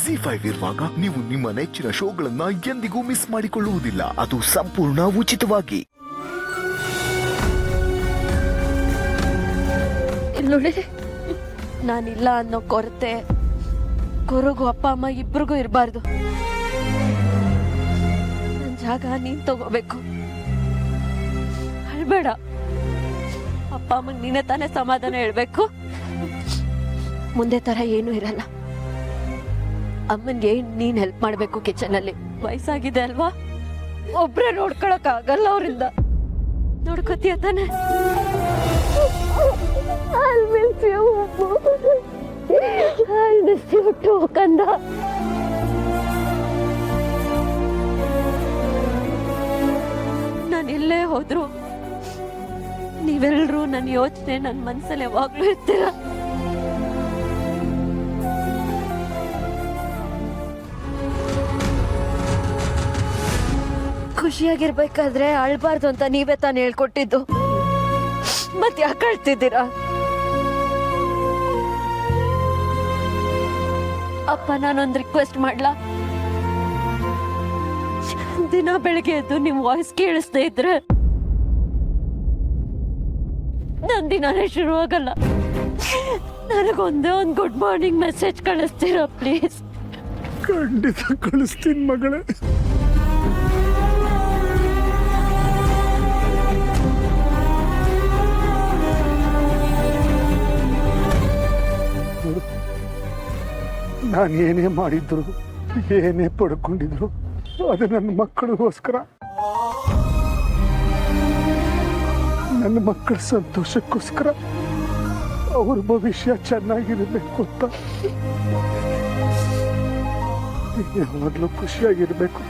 ಜಿ5 ಇರುವಾಗ ನೀವು ನಿಮ್ಮ ನೆಚ್ಚಿನ ಶೋಗಳನ್ನ ಎಂದಿಗೂ ಮಿಸ್ ಮಾಡಿಕೊಳ್ಳುವುದಿಲ್ಲ. ಅದು ಸಂಪೂರ್ಣ ಉಚಿತವಾಗಿ. ನೋಡಿ, ನಾನಿಲ್ಲ ಅನ್ನೋ ಕೊರತೆ ಕೊರಗು ಅಪ್ಪ ಅಮ್ಮ ಇಬ್ರಿಗೂ ಇರಬಾರ್ದು. ನನ್ನ ಜಾಗ ನೀನ್ ತಗೋಬೇಕು. ಅಳ್ಬೇಡ. ಅಪ್ಪ ಅಮ್ಮಂಗೆ ನೀನೇ ತಾನೇ ಸಮಾಧಾನ ಹೇಳ್ಬೇಕು. ಮುಂದೆ ತರ ಏನೂ ಇರಲ್ಲ. ಅಮ್ಮನ್ಗೆ ನೀನ್ ಹೆಲ್ಪ್ ಮಾಡ್ಬೇಕು ಕಿಚನ್ ಅಲ್ಲಿ. ವಯಸ್ಸಾಗಿದೆ ಅಲ್ವಾ, ಒಬ್ರೇ ನೋಡ್ಕೊಳಕ್ ಆಗಲ್ಲ ಅವರಿಂದ. ನೋಡ್ಕೊತೀಯ ತಾನೆ? I'll miss you, I'll miss you too, ಕಂದ. ನಾನು ಎಲ್ಲೇ ಹೋದ್ರು ನೀವೆಲ್ಲರೂ ನನ್ನ ಯೋಚನೆ ನನ್ನ ಮನಸ್ಸಲ್ಲಿ ಯಾವಾಗ್ಲೂ ಇರ್ತೀರ. ಖುಷಿಯಾಗಿರ್ಬೇಕಾದ್ರೆ ಅಳ್ಬಾರ್ದು ಅಂತ ನೀವೇ ತಾನು ಹೇಳ್ಕೊಟ್ಟಿದ್ದು. ಮತ್ ಯಾಕೆ ಅಳ್ತಿದ್ದೀರಾ? ಅಪ್ಪ, ನಾನೊಂದು ರಿಕ್ವೆಸ್ಟ್ ಮಾಡ್ಲಾ? ದಿನ ಬೆಳಿಗ್ಗೆ ಎದ್ದು ನಿಮ್ ವಾಯ್ಸ್ ಕೇಳಿಸ್ದೇ ಇದ್ರೆ ನನ್ ದಿನಾನೇ ಶುರು ಆಗಲ್ಲ. ನನಗೊಂದೇ ಒಂದು ಗುಡ್ ಮಾರ್ನಿಂಗ್ ಮೆಸೇಜ್ ಕಳಿಸ್ತೀರಾ ಪ್ಲೀಸ್? ಖಂಡಿತ ಕಳಿಸ್ತೀನಿ ಮಗಳೇ. ನಾನು ಏನೇ ಮಾಡಿದ್ರು, ಏನೇ ಪಡ್ಕೊಂಡಿದ್ರು, ಅದು ನನ್ನ ಮಕ್ಕಳಿಗೋಸ್ಕರ, ನನ್ನ ಮಕ್ಕಳ ಸಂತೋಷಕ್ಕೋಸ್ಕರ, ಅವ್ರ ಭವಿಷ್ಯ ಚೆನ್ನಾಗಿರಬೇಕು ಅಂತ. ಯಾವಾಗಲೂ ಖುಷಿಯಾಗಿರ್ಬೇಕು.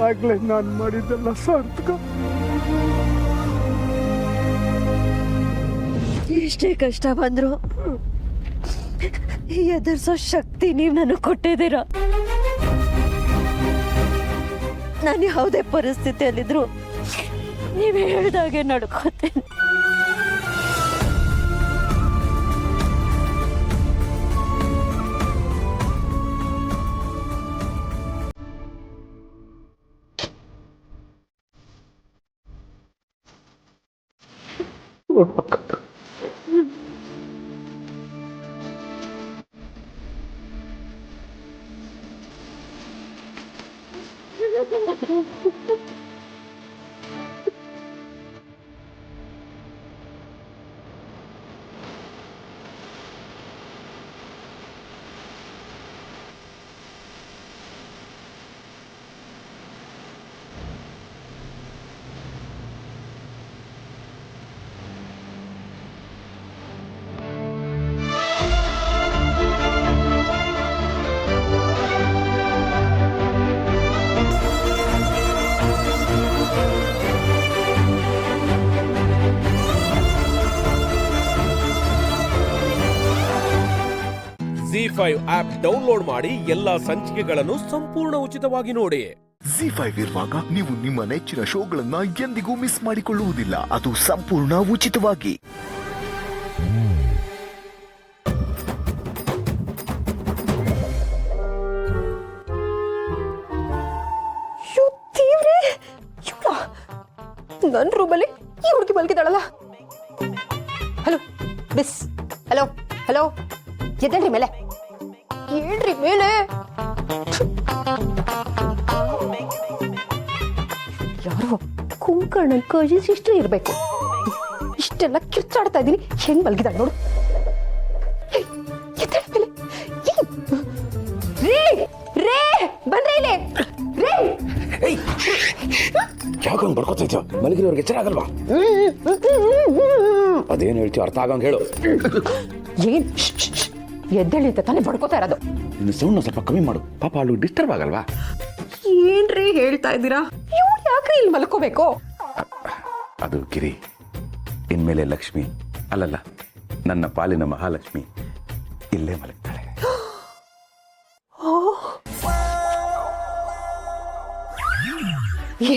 ಆಗ್ಲೇ ನಾನು ಮಾಡಿದ್ದೆಲ್ಲ ಸಾರ್ಥಕ. ಎಷ್ಟೇ ಕಷ್ಟ ಬಂದ್ರು ಎದುರಿಸೋ ಶಕ್ತಿ ನೀವು ನನಗೆ ಕೊಟ್ಟಿದ್ದೀರ. ನಾನು ಯಾವುದೇ ಪರಿಸ್ಥಿತಿಯಲ್ಲಿದ್ರು ನೀವು ಹೇಳ್ದಾಗೆ ನಡ್ಕೋತೇನೆ. ಜಿ5 ಆಪ್ ಡೌನ್ಲೋಡ್ ಮಾಡಿ ಎಲ್ಲಾ ಸಂಚಿಕೆಗಳನ್ನು ಸಂಪೂರ್ಣ ಉಚಿತವಾಗಿ ನೋಡಿ. ಜಿ5 ಇರುವಾಗ ನೀವು ನಿಮ್ಮ ನೆಚ್ಚಿನ ಶೋಗಳನ್ನ ಎಂದಿಗೂ ಮಿಸ್ ಮಾಡಿಕೊಳ್ಳುವುದಿಲ್ಲ. ಅದು ಸಂಪೂರ್ಣ ಉಚಿತವಾಗಿ. ನನ್ನ ರೂಮಲ್ಲಿ ಈ ಹುಡುಗಿ ಮಲ್ಗಿದ್ದಾಳಲ್ಲ. ಹಲೋ ಬಿಸ್, ಹಲೋ ಹಲೋ, ಎದ್ದೇಳ್ರಿ ಮೇಲೆ, ಹೇಳ್ರಿ ಮೇಲೆ. ಯಾರು ಕುಂಕರ್ಣನ್ ಕಜಿನ್ಸ್ ಇಷ್ಟು ಇರ್ಬೇಕು. ಇಷ್ಟೆಲ್ಲ ಕಿರ್ಚಾಡ್ತಾ ಇದೀನಿ, ಹೆಂಗ್ ಮಲ್ಗಿದಾಳ ನೋಡು. ಎದ್ದೇಳಿ ಮೇಲೆ. ರೇ ಬನ್ರಿ ಇಲ್ಲಿ. ರೇ ಯಾಕೊಂದು ಬರ್ಕೋತೈತೋ, ಮಲಗಿರೋರ್ಗೆ ಎಚ್ಚರ ಆಗಲ್ವಾ? ಅದೇನು ಹೇಳ್ತೀವಿ ಅರ್ಥ ಆಗಂಗೆ ಹೇಳು. ಏನ್ ಎದ್ದೇಳಿ ಅಂತ ತಾನೇ ಬಡ್ಕೋತಾ ಇರೋದು. ಇನ್ನು ಸೌಂಡ್ ಸ್ವಲ್ಪ ಕಮ್ಮಿ ಮಾಡು, ಪಾಪ ಅವಳು ಡಿಸ್ಟರ್ಬ್ ಆಗಲ್ವಾ? ಏನ್ರಿ ಹೇಳ್ತಾ ಇದ್ದೀರಾ? ಇವ್ರು ಯಾಕ್ರಿ ಇಲ್ಲಿ ಮಲ್ಕೋಬೇಕು? ಅದು ಗಿರಿ, ಇನ್ಮೇಲೆ ಲಕ್ಷ್ಮಿ ಅಲ್ಲಲ್ಲ, ನನ್ನ ಪಾಲಿನ ಮಹಾಲಕ್ಷ್ಮಿ ಇಲ್ಲೇ ಮಲಗ್ತಾಳೆ.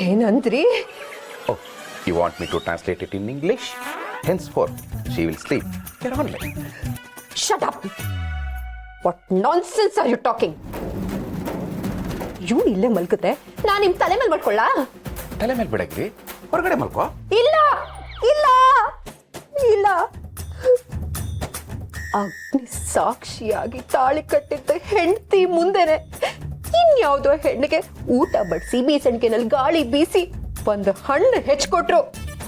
ಏನಂದ್ರಿ? Oh, you want me to translate it in English? Henceforth, she will sleep here only. Shut up! What nonsense are you talking? ಇವ್ನು ಇಲ್ಲೇ ಮಲ್ಕಿದ್ರೆ ನಾನು ನಿಮ್ಮ ತಲೆ ಮೇಲೆ ಮಾಡ್ಕೊಳ್ಳ? ತಲೆ ಮೇಲೆ ಬಿಡಕ್ರಿ, ಹೊರಗಡೆ ಮಲ್ಕೋ. ಇಲ್ಲ ಇಲ್ಲ ಇಲ್ಲ, ಅಗ್ನಿ ಸಾಕ್ಷಿಯಾಗಿ ತಾಳಿ ಕಟ್ಟಿದ್ದ ಹೆಂಡತಿ ಮುಂದೆನೆ ಇನ್ಯಾವುದೋ ಹೆಣ್ಣಿಗೆ ಊಟ ಬಡಿಸಿ ಬೀಸಣಿಗೆನಲ್ಲಿ ಗಾಳಿ ಬೀಸಿ ಒಂದು ಹಣ್ಣು ಹೆಚ್ಚಿಕೊಟ್ರು,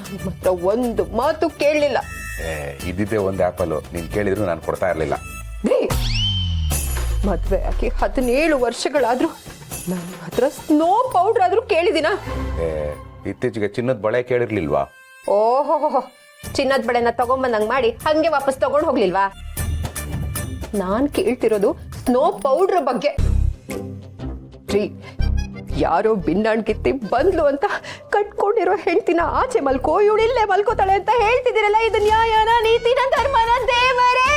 ನನ್ನ ಹತ್ರ ಒಂದು ಮಾತು ಕೇಳಲಿಲ್ಲ. ಇದ್ದಿದ್ದೆ ಒಂದು ಆ್ಯಪಲು, ನೀನು ಕೇಳಿದ್ರು ನಾನು ಕೊಡ್ತಾ ಇರಲಿಲ್ಲ. ಮದ್ವೆ ಆಗಿ 17 ವರ್ಷಗಳಾದ್ರೂ ನನ್ನ ಹತ್ರ ಸ್ನೋ ಪೌಡರ್ ಆದ್ರೂ ಕೇಳಿದಿನ? ಇತ್ತೀಚೆಗೆ ಚಿನ್ನದ ಬಳೆ ಕೇಳಿರ್ಲಿಲ್ವಾ? ಓಹೋ, ಚಿನ್ನದ ಬಳೆನ ತಗೊಂಬಂದಂಗ್ ಮಾಡಿ ಹಂಗೆ ವಾಪಸ್ ತಗೊಂಡು ಹೋಗ್ಲಿಲ್ವಾ? ನಾನ್ ಕೇಳ್ತಿರೋದು ಸ್ನೋ ಪೌಡರ್ ಬಗ್ಗೆ. ಯಾರೋ ಬಿನ್ನಾಣ್ಗಿತ್ತಿ ಬಂದ್ಲು ಅಂತ ಕಟ್ಕೊಂಡಿರೋ ಹೆಂಡ್ತಿನ ಆಚೆ ಮಲ್ಕೋ, ಇವಳಿಲ್ಲೇ ಮಲ್ಕೋತಾಳೆ ಅಂತ ಹೇಳ್ತಿದ್ದೀರಲ್ಲ, ಇದು ನ್ಯಾಯನ, ನೀತಿನ, ಧರ್ಮನ? ದೇವರೇ,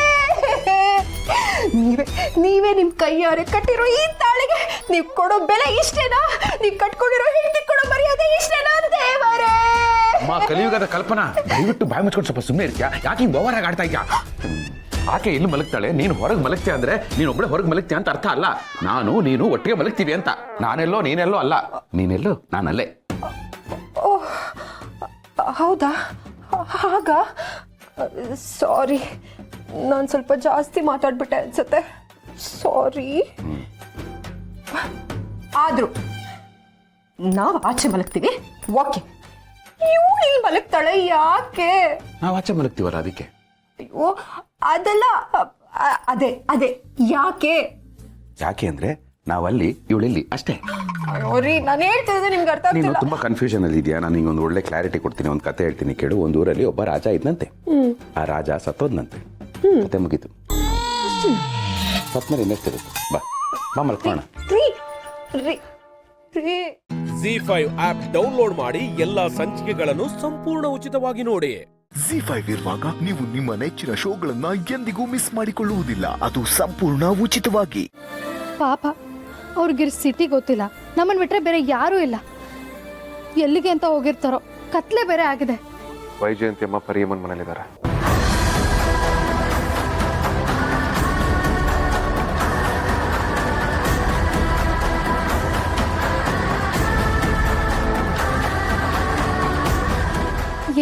ನೀವೇ ನಿಮ್ ಕೈಯಾರೆ ಕಟ್ಟಿರೋ ಈ ತಾಳಿಗೆ ನೀವ್ ಕೊಡೋ ಬೆಲೆ ಇಷ್ಟೇನಾ? ನೀವ್ ಕಟ್ಕೊಂಡಿರೋ ಹೆಂಡತಿ ಕೊಡೋ ಮರ್ಯಾದೆ ಇಷ್ಟೇನಾ? ದೇವರೇ, ಕಲಿಯುಗದ ಕಲ್ಪನಾ, ದಯವಿಟ್ಟು ಬಾಯಿ ಮುಚ್ಕೊಂಡು ಸ್ವಲ್ಪ ಸುಮ್ಮನೆ ಇರ್ತೀಯಾ? ಯಾಕೆ ಹಿಂಗೆ ಓವರ್ ಆಗಿ ಆಡ್ತಾ ಇದ್ಯಾ? ಆಕೆ ಇಲ್ಲಿ ಮಲಗ್ತಾಳೆ, ನೀನು ಹೊರಗೆ ಮಲಗ್ತೀಯ ಅಂದ್ರೆ ನೀನು ಒಬ್ಬಳೆ ಹೊರಗೆ ಮಲಗ್ತೀಯ ಅಂತ ಅರ್ಥ ಅಲ್ಲ. ನಾನು ನೀನು ಒಟ್ಟಿಗೆ ಮಲಗ್ತೀವಿ ಅಂತ. ನಾನೆಲ್ಲೋ ನೀನೆಲ್ಲೋ ಅಲ್ಲ, ನೀನೆಲ್ಲೋ ನಾನಲ್ಲೇ. ಹೌದಾ? ಹಾಗ ಸಾರಿ, ನಾನು ಸ್ವಲ್ಪ ಜಾಸ್ತಿ ಮಾತಾಡ್ಬಿಟ್ಟೆ ಅನ್ಸುತ್ತೆ, ಸಾರಿ. ಆದ್ರೂ ನಾವು ಆಚೆ ಮಲಗ್ತೀವಿ, ಓಕೆ. ಇವಳು ಇಲ್ಲಿ ಮಲಗ್ತಾಳೆ ಯಾಕೆ? ನಾವು ಆಚೆ ಮಲಗ್ತೀವಲ್ಲ ಅದಕ್ಕೆ. ಅಯ್ಯೋ ಅದೆಲ್ಲ, ಅದೇ ಅದೇ ಯಾಕೆ? ಯಾಕೆ ಅಂದ್ರೆ ನಾವಲ್ಲಿ ಇವಳಿಲ್ಲಿ ಅಷ್ಟೇ. ರೀ, ನಾನು ಹೇಳ್ತಿರೋದು ನಿಮ್ಗೆ ಅರ್ಥ ನೀನು ಆಗ್ತಿಲ್ಲ. ತುಂಬಾ ಕನ್ಫ್ಯೂಷನ್ ಅಲ್ಲಿ ಇದೆಯಾ? ನಾನು ನಿಂಗೆ ಒಂದು ಒಳ್ಳೆ ಕ್ಲಾರಿಟಿ ಕೊಡ್ತೀನಿ, ಒಂದು ಕತೆ ಹೇಳ್ತೀನಿ ಕೇಳು. ಒಂದು ಊರಲ್ಲಿ ಒಬ್ಬ ರಾಜ ಇದ್ನಂತೆ. ಆ ರಾಜ ಸತ್ತೋದ್ನಂತೆ. ಕತೆ ಮುಗೀತು. ಸತ್ಮೇಲೆ ಇನ್ನೆಷ್ಟಿರುತ್ತೆ? ಬಾ ಬಾ ಮಲ್ಕೋಣ. ರೀ ರೀ ರೀ Z5 ಆಪ್ ಡೌನ್ಲೋಡ್ ಮಾಡಿ ಎಲ್ಲಾ ಸಂಚಿಕೆಗಳನ್ನು ಸಂಪೂರ್ಣ ಉಚಿತವಾಗಿ ನೋಡಿ. Z5 ಇರುವಾಗ ನೀವು ನಿಮ್ಮ ನೆಚ್ಚಿನ ಶೋಗಳನ್ನ ಎಂದಿಗೂ ಮಿಸ್ ಮಾಡಿಕೊಳ್ಳುವುದಿಲ್ಲ, ಅದು ಸಂಪೂರ್ಣ ಉಚಿತವಾಗಿ. ಪಾಪ ಅವ್ರಿಗೆ ಸಿಟಿ ಗೊತ್ತಿಲ್ಲ, ನಮ್ಮನ್ನು ಬಿಟ್ರೆ ಬೇರೆ ಯಾರೂ ಇಲ್ಲ. ಎಲ್ಲಿಗೆ ಅಂತ ಹೋಗಿರ್ತಾರೋ, ಕತ್ಲೆ ಬೇರೆ ಆಗಿದೆ. ವೈಜಯಂತಿ ಅಮ್ಮ ಪರಿಯಮ್ಮನ ಮನೇಲಿದ್ದಾರೆ.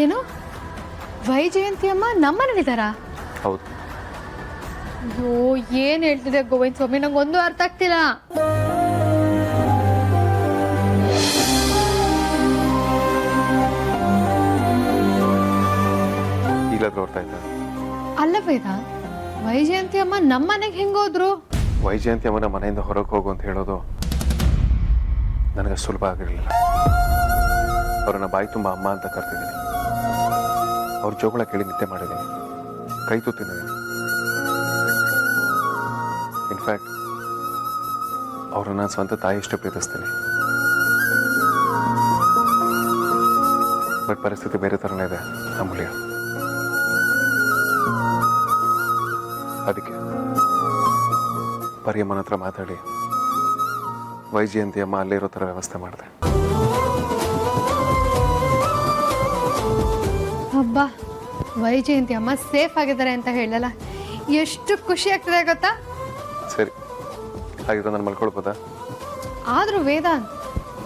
ಏನು, ವೈಜಯಂತಿ ಅಮ್ಮ ನಮ್ಮನೇಲಿದ್ದಾರಾ? ಹೌದು. ಅಯ್ಯೋ, ಏನ್ ಹೇಳ್ತಿದೆ ಗೋವಿಂದ ಸ್ವಾಮಿ, ನಂಗೊಂದು ಅರ್ಥ ಆಗ್ತಿಲ್ಲ. ಈಗಲಾದ್ರೂ ಅರ್ಥ ಆಯ್ತಾ? ಅಲ್ಲ ವೇದ, ವೈಜಯಂತಿ ಅಮ್ಮ ನಮ್ಮನೆಗೆ ಹೆಂಗೋದ್ರು? ವೈಜಯಂತಿ ಅಮ್ಮನ ಮನೆಯಿಂದ ಹೊರಗೆ ಹೋಗು ಅಂತ ಹೇಳೋದು ನನಗೆ ಸುಲಭ ಆಗಿರಲಿಲ್ಲ. ಅವ್ರನ್ನ ಬಾಯಿ ತುಂಬ ಅಮ್ಮ ಅಂತ ಕರ್ತಿದ್ದೀನಿ. ಅವ್ರ ಜೋಗಳ ಕೇಳಿ ನಿದ್ದೆ ಮಾಡಿದ್ದೀನಿ, ಕೈ ತುತ್ತಿದ್ದೀನಿ. ಇನ್ಫ್ಯಾಕ್ಟ್ ಅವ್ರನ್ನ ಸ್ವಂತ ತಾಯಿಯಷ್ಟು ಪ್ರೀತಿಸ್ತೀನಿ. ಬಟ್ ಪರಿಸ್ಥಿತಿ ಬೇರೆ ಥರನೇ ಇದೆ ಅಮೂಲ್ಯ. ಅದಕ್ಕೆ ಪರಿಯಮ್ಮನ ಹತ್ರ ಮಾತಾಡಿ ವೈಜಯಂತಿ ಅಮ್ಮ ಅಲ್ಲೇ ಇರೋ ಥರ ವ್ಯವಸ್ಥೆ ಮಾಡಿದೆ. ಹಬ್ಬ, ವೈಜಯಂತಿ ಅಮ್ಮ ಸೇಫ್ ಆಗಿದ್ದಾರೆ ಅಂತ ಹೇಳಲ್ಲ, ಎಷ್ಟು ಖುಷಿ ಆಗ್ತದೆ ಗೊತ್ತಾ? ಸರಿ, ಹಾಗಿದ್ರೆ ನಾನು ಮಲ್ಕೊಳ್ಬೋದಾ? ಆದ್ರೂ ವೇದಾಂತ್,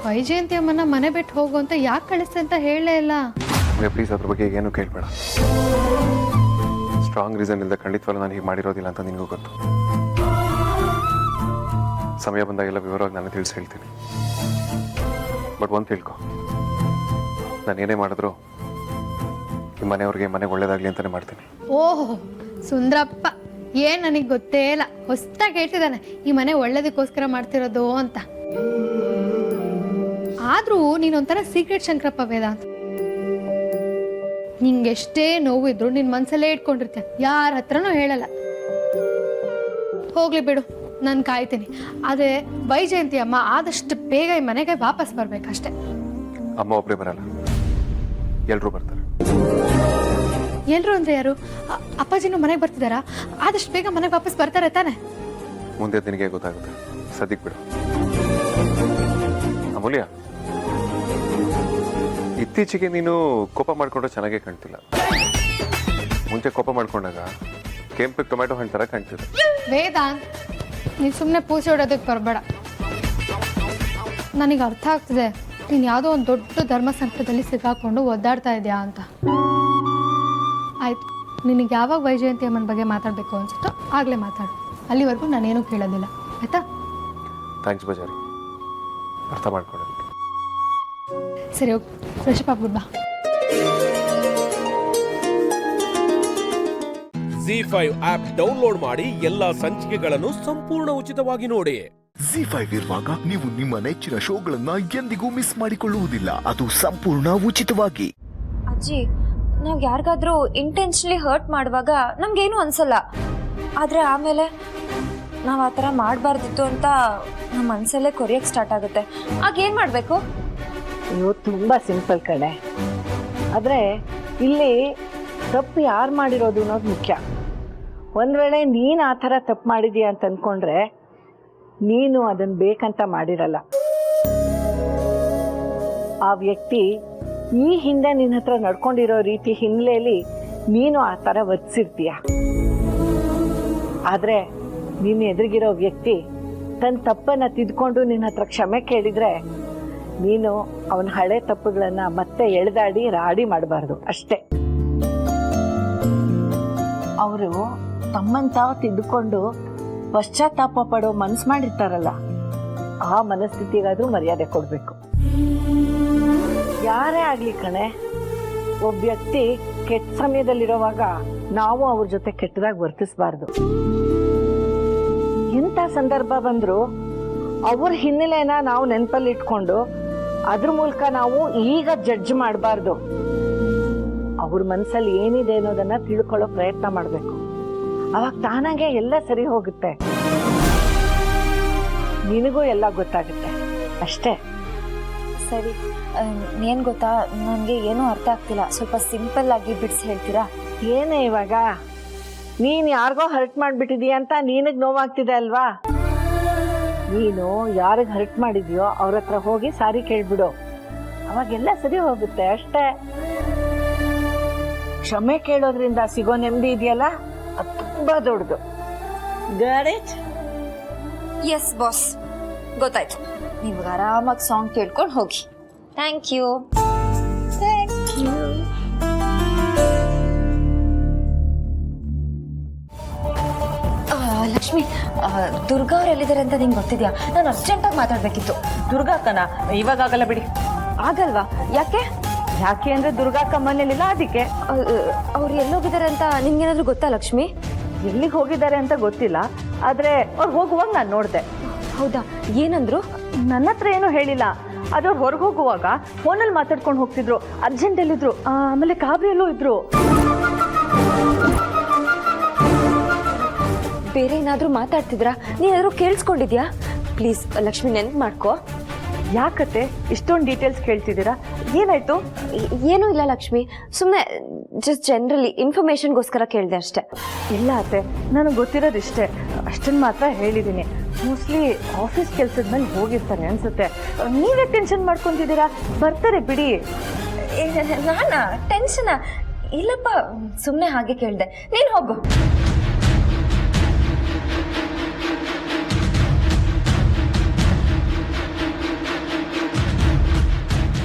ವೈಜಯಂತಿ ಅಮ್ಮನ ಮನೆ ಬಿಟ್ಟು ಹೋಗು ಅಂತ ಯಾಕೆ ಕಳಿಸ್ತೆ ಅಂತ ಹೇಳಲೇ ಇಲ್ಲ. ಪ್ಲೀಸ್ ಅದ್ರ ಬಗ್ಗೆ ಏನು ಕೇಳಬೇಡ. ಸ್ಟ್ರಾಂಗ್ ರೀಸನ್ ಇಲ್ಲದೆ ಖಂಡಿತವಾಗ್ಲೂ ನಾನು ಹೀಗೆ ಮಾಡಿರೋದಿಲ್ಲ ಅಂತ ನಿನಗೂ ಗೊತ್ತು. ಸಮಯ ಬಂದಾಗೆಲ್ಲ ವಿವರವಾಗಿ ನಾನು ತಿಳಿಸಿ ಹೇಳ್ತೀನಿ. ಬಟ್ ಒಂದು ತಿಳ್ಕೊ, ನಾನು ಏನೇ ಮಾಡಿದ್ರು ಈ ಮನೆಯವ್ರಿಗೆ ಮನೆಗೆ ಒಳ್ಳೇದಾಗ್ಲಿ ಅಂತಾನೆ ಮಾಡ್ತೀನಿ. ಓಹೋ ಸುಂದ್ರಪ್ಪ, ಏನ್ ನನಗೆ ಗೊತ್ತೇ ಇಲ್ಲ, ಹೊಸ್ದಾಗಿ ಹೇಳ್ತಿದ್ದಾನೆ ಈ ಮನೆ ಒಳ್ಳೇದಕ್ಕೋಸ್ಕರ ಮಾಡ್ತಿರೋದು ಅಂತ. ಆದ್ರೂ ನೀನೊಂಥರ ಸೀಕ್ರೆಟ್ ಶಂಕರಪ್ಪ ವೇದಾಂತ್. ನಿಂಗೆಷ್ಟೇ ನೋವು ಇದ್ರು ನಿನ್ ಮನ್ಸಲ್ಲೇ ಇಟ್ಕೊಂಡಿರ್ತೀಯ, ಯಾರ ಹತ್ರನೂ ಹೇಳಲ್ಲ. ಹೋಗ್ಲಿ ಬಿಡು, ನಾನು ಕಾಯ್ತೀನಿ. ಆದ್ರೆ ವೈಜಯಂತಿ ಅಮ್ಮ ಆದಷ್ಟು ಬೇಗ ಈ ಮನೆಗೆ ವಾಪಸ್ ಬರ್ಬೇಕಷ್ಟೆ. ಅಮ್ಮ ಒಬ್ಬರೇ ಬರಲ್ಲ, ಎಲ್ಲರೂ ಬರ್ತಾರೆ. ಎಲ್ರು ಅಂದ್ರೆ ಯಾರು? ಅಪ್ಪಾಜಿನೂ ಮನೆಗೆ ಬರ್ತಿದಾರಾ? ಆದಷ್ಟು ಬೇಗ ಮನೆಗೆ ವಾಪಸ್ ಬರ್ತಾರೆ ತಾನೆ? ಮುಂದೆ ನಿನಗೆ ಗೊತ್ತಾಗುತ್ತೆ, ಸದ್ಯಕ್ಕೆ ಬಿಡು. ಅಮೂಲ್ಯ, ಇತ್ತೀಚೆಗೆ ನೀನು ಕೋಪ ಮಾಡ್ಕೊಂಡ್ರೆ ಚೆನ್ನಾಗೇ ಕಾಣ್ತಿಲ್ಲ. ಮುಂಚೆ ಕೋಪ ಮಾಡ್ಕೊಂಡಾಗ ಕೆಂಪು ಟೊಮೆಟೊ ಹಣ್ಣು ಥರ ಕಾಣ್ತಿದೆ. ವೇದಾಂತ್, ನೀನು ಸುಮ್ಮನೆ ಪೂಸೆ ಹೊಡೋದಕ್ಕೆ ಬರಬೇಡ. ನನಗೆ ಅರ್ಥ ಆಗ್ತಿದೆ ನೀನು ಯಾವುದೋ ಒಂದು ದೊಡ್ಡ ಧರ್ಮ ಸಂಕಟದಲ್ಲಿ ಸಿಕ್ಕಾಕೊಂಡು ಒದ್ದಾಡ್ತಾ ಇದೆಯಾ ಅಂತ. ಆಯ್ತು, ನಿನಗೆ ಯಾವಾಗ ವೈಜಯಂತಿ ಅಮ್ಮನ ಬಗ್ಗೆ ಮಾತಾಡಬೇಕು ಅನ್ಸುತ್ತೋ ಆಗಲೇ ಮಾತಾಡು. ಅಲ್ಲಿವರೆಗೂ ನಾನೇನು ಕೇಳೋದಿಲ್ಲ, ಆಯ್ತಾ? ಥ್ಯಾಂಕ್ಸ್ ಬಜಾರಿ, ಅರ್ಥ ಮಾಡ್ಕೊಳ್ಳೋದಕ್ಕೆ. ಸರಿ, ಹೋಗಿ ಫ್ರೆಶ್ ಅಪ್ ಆಗ್ಬಿಡ್ ಬಾ. ZEE5 ಆಪ್ ಡೌನ್ಲೋಡ್ ಮಾಡಿ ಎಲ್ಲಾ ಸಂಚಿಕೆಗಳನ್ನು ಸಂಪೂರ್ಣ ಉಚಿತವಾಗಿ ನೋಡಿ. ZEE5 ಇರುವಾಗ ನೀವು ನಿಮ್ಮ ನೆಚ್ಚಿನ ಶೋಗಳನ್ನ ಎಂದಿಗೂ ಮಿಸ್ ಮಾಡಿಕೊಳ್ಳುವುದಿಲ್ಲ. ಅದು ಸಂಪೂರ್ಣ ಉಚಿತವಾಗಿ. ಅಜ್ಜಿ, ನಾವು ಯಾರಿಗಾದ್ರೂ ಇಂಟೆನ್ಷನಲಿ ಹರ್ಟ್ ಮಾಡುವಾಗ ನಮಗೇನು ಅನ್ಸಲ್ಲ. ಆದರೆ ಆಮೇಲೆ ನಾವು ಆ ಥರ ಮಾಡಬಾರ್ದಿತ್ತು ಅಂತ ನಮ್ಮ ಮನಸ್ಸಲ್ಲೇ ಕೊರಿಯಕ್ಕೆ ಸ್ಟಾರ್ಟ್ ಆಗುತ್ತೆ. ಆಗೇನು ಮಾಡಬೇಕು? ಇವು ತುಂಬ ಸಿಂಪಲ್ ಕಣೆ. ಆದರೆ ಇಲ್ಲಿ ತಪ್ಪು ಯಾರು ಮಾಡಿರೋದು ಅನ್ನೋದು ಮುಖ್ಯ. ಒಂದು ವೇಳೆ ನೀನು ಆ ಥರ ತಪ್ಪು ಮಾಡಿದೀಯ ಅಂತ ಅಂದ್ಕೊಂಡ್ರೆ ನೀನು ಅದನ್ನು ಬೇಕಂತ ಮಾಡಿರಲ್ಲ. ಆ ವ್ಯಕ್ತಿ ಈ ಹಿಂದೆ ನಿನ್ನ ಹತ್ರ ನಡ್ಕೊಂಡಿರೋ ರೀತಿ ಹಿನ್ನೆಲೆಯಲ್ಲಿ ನೀನು ಆ ಥರ ವರ್ತಿಸಿರ್ತೀಯ. ಆದರೆ ನೀನು ಎದುರಿಗಿರೋ ವ್ಯಕ್ತಿ ತನ್ನ ತಪ್ಪನ್ನು ತಿದ್ಕೊಂಡು ನಿನ್ನ ಹತ್ರ ಕ್ಷಮೆ ಕೇಳಿದರೆ ನೀನು ಅವನ ಹಳೆ ತಪ್ಪುಗಳನ್ನು ಮತ್ತೆ ಎಳೆದಾಡಿ ರಾಡಿ ಮಾಡಬಾರ್ದು ಅಷ್ಟೇ. ಅವರು ತಮ್ಮನ್ನು ತಾವು ತಿದ್ದುಕೊಂಡು ಪಶ್ಚಾತ್ತಾಪ ಪಡೋ ಮನಸ್ಸು ಮಾಡಿರ್ತಾರಲ್ಲ, ಆ ಮನಸ್ಥಿತಿಗಾದ್ರೂ ಮರ್ಯಾದೆ ಕೊಡಬೇಕು. ಯಾರೇ ಆಗಲಿ ಕಣೆ, ಒಬ್ಬ ವ್ಯಕ್ತಿ ಕೆಟ್ಟ ಸಮಯದಲ್ಲಿರೋವಾಗ ನಾವು ಅವ್ರ ಜೊತೆ ಕೆಟ್ಟದಾಗಿ ವರ್ತಿಸಬಾರ್ದು. ಎಂಥ ಸಂದರ್ಭ ಬಂದರೂ ಅವ್ರ ಹಿನ್ನೆಲೆನ ನಾವು ನೆನಪಲ್ಲಿ ಇಟ್ಕೊಂಡು ಅದ್ರ ಮೂಲಕ ನಾವು ಈಗ ಜಡ್ಜ್ ಮಾಡಬಾರ್ದು. ಅವ್ರ ಮನಸ್ಸಲ್ಲಿ ಏನಿದೆ ಅನ್ನೋದನ್ನ ತಿಳ್ಕೊಳ್ಳೋ ಪ್ರಯತ್ನ ಮಾಡಬೇಕು. ಅವಾಗ ತಾನಾಗೆ ಎಲ್ಲ ಸರಿ ಹೋಗುತ್ತೆ, ನಿನಗೂ ಎಲ್ಲ ಗೊತ್ತಾಗುತ್ತೆ ಅಷ್ಟೇ. ಸರಿ, ಏನು ಗೊತ್ತಾ, ನನಗೆ ಏನೂ ಅರ್ಥ ಆಗ್ತಿಲ್ಲ. ಸ್ವಲ್ಪ ಸಿಂಪಲ್ ಆಗಿ ಬಿಡಿಸಿ ಹೇಳ್ತೀರಾ? ಏನೇ ಇವಾಗ ನೀನು ಯಾರಿಗೋ ಹರ್ಟ್ ಮಾಡಿಬಿಟ್ಟಿದೀಯ ಅಂತ ನಿನಗೆ ನೋವಾಗ್ತಿದೆ ಅಲ್ವಾ? ನೀನು ಯಾರಿಗೆ ಹರ್ಟ್ ಮಾಡಿದ್ಯೋ ಅವ್ರ ಹತ್ರ ಹೋಗಿ ಸಾರಿ ಕೇಳ್ಬಿಡು, ಅವಾಗೆಲ್ಲ ಸರಿ ಹೋಗುತ್ತೆ ಅಷ್ಟೇ. ಕ್ಷಮೆ ಕೇಳೋದ್ರಿಂದ ಸಿಗೋ ನೆಮ್ಮದಿ ಇದೆಯಲ್ಲ, ಅದು ತುಂಬಾ ದೊಡ್ಡದು. ಎಸ್ ಬಾಸ್, ಗೊತ್ತಾಯ್ತು. ನೀವು ಆರಾಮಾಗಿ ಸಾಂಗ್ ಕೇಳ್ಕೊಂಡು ಹೋಗಿ. Thank you. ಲಕ್ಷ್ಮಿ, ದುರ್ಗಾ ಅವ್ರು ಎಲ್ಲಿದ್ದಾರೆ ಅಂತ ನಿಂಗೆ ಗೊತ್ತಿದ್ಯಾ? ನಾನು ಅರ್ಜೆಂಟಾಗಿ ಮಾತಾಡಬೇಕಿತ್ತು. ದುರ್ಗಾಕ್ಕನ ಇವಾಗ ಆಗಲ್ಲ ಬಿಡಿ. ಆಗಲ್ವಾ? ಯಾಕೆ? ಯಾಕೆ ಅಂದ್ರೆ ದುರ್ಗಾಕ್ಕ ಮನೇಲಿಲ್ಲ, ಅದಕ್ಕೆ. ಅವ್ರು ಎಲ್ಲೋಗಿದ್ದಾರೆ ಅಂತ ನಿಮ್ಗೇನಾದ್ರೂ ಗೊತ್ತಾ ಲಕ್ಷ್ಮಿ? ಎಲ್ಲಿಗೆ ಹೋಗಿದ್ದಾರೆ ಅಂತ ಗೊತ್ತಿಲ್ಲ, ಆದ್ರೆ ಅವ್ರು ಹೋಗುವಾಗ ನಾನು ನೋಡಿದೆ. ಹೌದಾ? ಏನಂದ್ರು? ನನ್ನ ಹತ್ರ ಏನೂ ಹೇಳಿಲ್ಲ. ಅದು ಅವ್ರು ಹೊರಗೆ ಹೋಗುವಾಗ ಫೋನಲ್ಲಿ ಮಾತಾಡ್ಕೊಂಡು ಹೋಗ್ತಿದ್ರು, ಅರ್ಜೆಂಟಲ್ಲಿದ್ರು, ಆಮೇಲೆ ಕಾಬ್ರಿಯಲ್ಲೂ ಇದ್ರು. ಬೇರೆ ಏನಾದರೂ ಮಾತಾಡ್ತಿದ್ರಾ? ನೀನಾದರೂ ಕೇಳಿಸ್ಕೊಂಡಿದ್ಯಾ? ಪ್ಲೀಸ್ ಲಕ್ಷ್ಮಿ, ನೆನ್ಪು ಮಾಡ್ಕೋ. ಯಾಕತ್ತೆ ಇಷ್ಟೊಂದು ಡೀಟೇಲ್ಸ್ ಕೇಳ್ತಿದ್ದೀರಾ? ಏನಾಯ್ತು? ಏನೂ ಇಲ್ಲ ಲಕ್ಷ್ಮಿ, ಸುಮ್ಮನೆ ಜಸ್ಟ್ ಜನರಲಿ ಇನ್ಫಾರ್ಮೇಶನ್ಗೋಸ್ಕರ ಕೇಳಿದೆ ಅಷ್ಟೇ. ಇಲ್ಲ ಅತ್ತೆ, ನನಗೆ ಗೊತ್ತಿರೋದು ಇಷ್ಟೇ, ಅಷ್ಟನ್ನು ಮಾತ್ರ ಹೇಳಿದ್ದೀನಿ. ಮೋಸ್ಟ್ಲಿ ಆಫೀಸ್ ಕೆಲಸದ ಮೇಲೆ ಹೋಗಿರ್ತಾರೆ ಅನ್ಸುತ್ತೆ. ನೀವೇ ಟೆನ್ಷನ್ ಮಾಡ್ಕೊತಿದ್ದೀರಾ? ಬರ್ತಾರೆ ಬಿಡಿ. ನಾನಾ ಟೆನ್ಷನಾ? ಇಲ್ಲಪ್ಪ, ಸುಮ್ಮನೆ ಹಾಗೆ ಕೇಳಿದೆ. ನೀನು ಹೋಗು.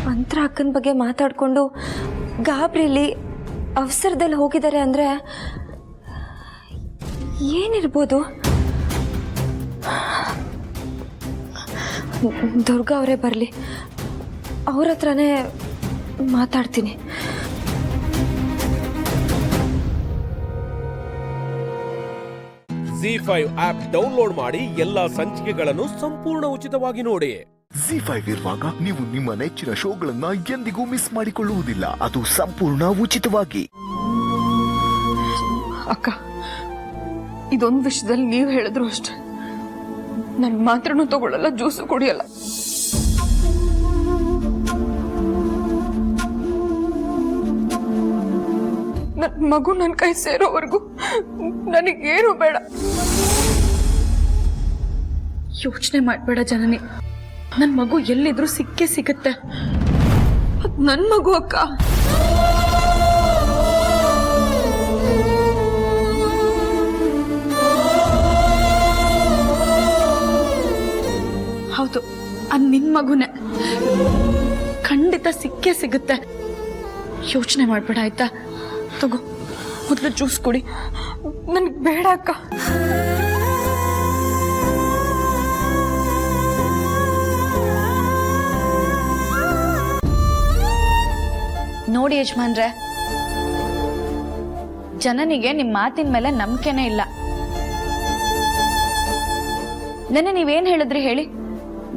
ಮಂತ್ರ ಅಕ್ಕನ ಬಗ್ಗೆ ಮಾತಾಡಿಕೊಂಡು ಗಾಬರಿಲಿ ಅವಸರದಲ್ಲಿ ಹೋಗಿದ್ದಾರೆ ಅಂದರೆ ಏನಿರ್ಬೋದು? ದುರ್ಗಾ ಅವರೇ ಬರಲಿ, ಅವ್ರ ಹತ್ರನೇ ಮಾತಾಡ್ತೀನಿ. ZEE5 ಆಪ್ ಡೌನ್ಲೋಡ್ ಮಾಡಿ ಎಲ್ಲಾ ಸಂಚಿಕೆಗಳನ್ನು ಸಂಪೂರ್ಣ ಉಚಿತವಾಗಿ ನೋಡಿ. ZEE5 ಇರುವಾಗ ನೀವು ನಿಮ್ಮ ನೆಚ್ಚಿನ ಶೋಗಳನ್ನ ಎಂದಿಗೂ ಮಿಸ್ ಮಾಡಿಕೊಳ್ಳುವುದಿಲ್ಲ. ಅದು ಸಂಪೂರ್ಣ ಉಚಿತವಾಗಿ. ಅಕ್ಕ, ಇದೊಂದು ವಿಷಯದಲ್ಲಿ ನೀವು ಹೇಳಿದ್ರು ಅಷ್ಟೆ, ನನ್ನ ಮಾತ್ರನೂ ತಗೊಳ್ಳಲ್ಲ, ಜ್ಯೂಸು ಕುಡಿಯಲ್ಲ. ನನ್ನ ಮಗು ನನ್ನ ಕೈ ಸೇರೋವರೆಗೂ ನನಗೇನು ಬೇಡ. ಯೋಚನೆ ಮಾಡಬೇಡ ಜನನಿ, ನನ್ನ ಮಗು ಎಲ್ಲಿದ್ರು ಸಿಕ್ಕೇ ಸಿಗುತ್ತೆ. ನನ್ನ ಮಗು ಅಕ್ಕ. ಮಗುನೇ, ಖಂಡಿತ ಸಿಕ್ಕೇ ಸಿಗುತ್ತೆ. ಯೋಚನೆ ಮಾಡ್ಬೇಡ ಆಯ್ತಾ? ತಗೋ ಮೊದಲು ಜ್ಯೂಸ್ ಕುಡಿ. ನನಗೆ ಬೇಡ ಅಕ್ಕ. ನೋಡಿ ಯಜಮಾನ್ರೆ, ಜನನಿಗೆ ನಿಮ್ಮ ಮಾತಿನ ಮೇಲೆ ನಂಬಿಕೆನೇ ಇಲ್ಲ. ನೆನ್ನೆ ನೀವೇನ್ ಹೇಳಿದ್ರಿ ಹೇಳಿ?